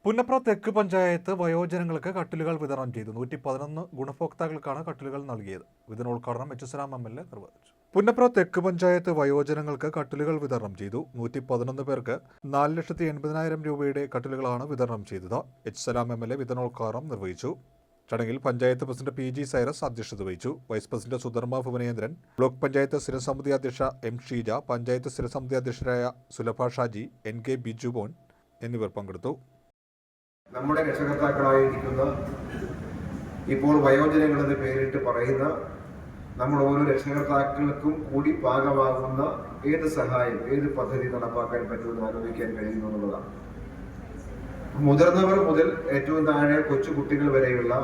പുന്നപ്ര തെക്ക് പഞ്ചായത്ത് വയോജനങ്ങൾക്ക് കട്ടിലുകൾ വിതരണം ചെയ്തു. 111 ഗുണഭോക്താക്കൾക്കാണ് കട്ടിലുകൾ നൽകിയത്. വിതരണോദ്ഘാടനം എച്ച് എം എൽ എ നിർവഹിച്ചു. പുന്നപ്ര തെക്ക് പഞ്ചായത്ത് വയോജനങ്ങൾക്ക് കട്ടിലുകൾ വിതരണം ചെയ്തു. 111 പേർക്ക് 4,80,000 രൂപയുടെ കട്ടിലുകളാണ് വിതരണം ചെയ്തത്. എച്ച് എം എൽ എ വിതരണോദ്ഘാടനം നിർവഹിച്ചു. ചടങ്ങിൽ panchayat president P G Cyrus അധ്യക്ഷത വഹിച്ചു. Vice president Sudharma Bhuvanendran, block panchayat സ്ഥിരസമിതി അധ്യക്ഷ എം ഷീജ, പഞ്ചായത്ത് സ്ഥിരസമിതി അധ്യക്ഷരായ സുലഭ ഷാജി, എൻ കെ ബിജുബോൻ എന്നിവർ പങ്കെടുത്തു. നമ്മുടെ രക്ഷകർത്താക്കളായിരിക്കുന്ന ഇപ്പോൾ വയോജനങ്ങളെന്ന് പേരിട്ട് പറയുന്ന നമ്മുടെ ഓരോ രക്ഷകർത്താക്കൾക്കും കൂടി ഭാഗമാകുന്ന ഏത് സഹായം, ഏത് പദ്ധതി നടപ്പാക്കാൻ പറ്റുമെന്ന് ആലോചിക്കാൻ കഴിയുന്നു എന്നുള്ളതാണ്. മുതിർന്നവർ മുതൽ ഏറ്റവും താഴെ കൊച്ചു കുട്ടികൾ വരെയുള്ള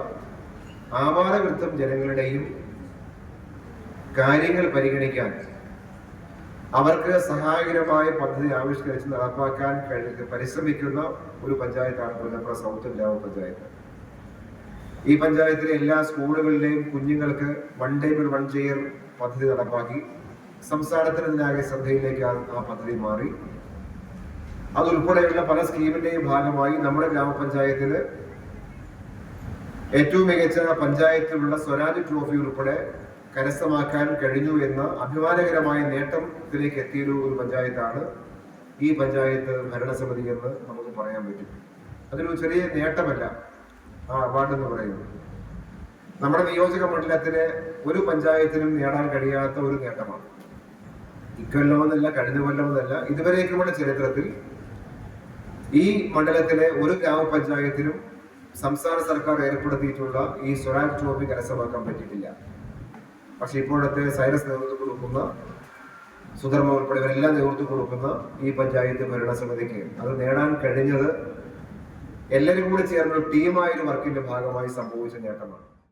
ആപാലവൃദ്ധം ജനങ്ങളുടെയും കാര്യങ്ങൾ പരിഗണിക്കാൻ അവർക്ക് സഹായകരമായ പദ്ധതി ആവിഷ്കരിച്ച് നടപ്പാക്കാൻ പരിശ്രമിക്കുന്ന ഒരു പഞ്ചായത്താണ് പുന്നപ്ര സൗത്ത് ഗ്രാമപഞ്ചായത്ത്. ഈ പഞ്ചായത്തിലെ എല്ലാ സ്കൂളുകളിലെയും കുഞ്ഞുങ്ങൾക്ക് 1 ടേബിൾ 1 ചെയർ പദ്ധതി നടപ്പാക്കി സംസ്ഥാനത്തിനാകെ ശ്രദ്ധയിലേക്ക് ആ പദ്ധതി മാറി. അതുൾപ്പെടെയുള്ള പല സ്കീമിന്റെയും ഭാഗമായി നമ്മുടെ ഗ്രാമപഞ്ചായത്തിന് ഏറ്റവും മികച്ച പഞ്ചായത്തിലുള്ള സ്വരാജ് ട്രോഫി ഉൾപ്പെടെ കരസ്ഥമാക്കാൻ കഴിഞ്ഞു എന്ന അഭിമാനകരമായ നേട്ടത്തിലേക്ക് എത്തിയ ഒരു പഞ്ചായത്താണ് ഈ പഞ്ചായത്ത് ഭരണസമിതി എന്ന് നമുക്ക് പറയാൻ പറ്റും. അതൊരു ചെറിയ നേട്ടമല്ല ആ അവാർഡ് എന്ന് പറയുന്നത്. നമ്മുടെ നിയോജക മണ്ഡലത്തിലെ ഒരു പഞ്ചായത്തിനും നേടാൻ കഴിയാത്ത ഒരു നേട്ടമാണ്. ഇക്കൊല്ലമെന്നല്ല, കഴിഞ്ഞ കൊല്ലമെന്നല്ല, ഇതുവരേക്കുമുള്ള ചരിത്രത്തിൽ ഈ മണ്ഡലത്തിലെ ഒരു ഗ്രാമപഞ്ചായത്തിനും സംസ്ഥാന സർക്കാർ ഏർപ്പെടുത്തിയിട്ടുള്ള ഈ സ്വരാജ് ട്രോഫി കരസ്ഥമാക്കാൻ പറ്റിയിട്ടില്ല. പക്ഷെ ഇപ്പോഴത്തെ സൈറസ് നേതൃത്വം കൊടുക്കുന്ന, സുധർമ്മ ഉൾപ്പെടെ ഇവരെല്ലാം നേതൃത്വം കൊടുക്കുന്ന ഈ പഞ്ചായത്ത് ഭരണസമിതിക്ക് അത് നേടാൻ കഴിഞ്ഞത് എല്ലാവരും കൂടി ചേർന്ന ടീമായൊരു വർക്കിന്റെ ഭാഗമായി സംഭവിച്ച നേട്ടമാണ്.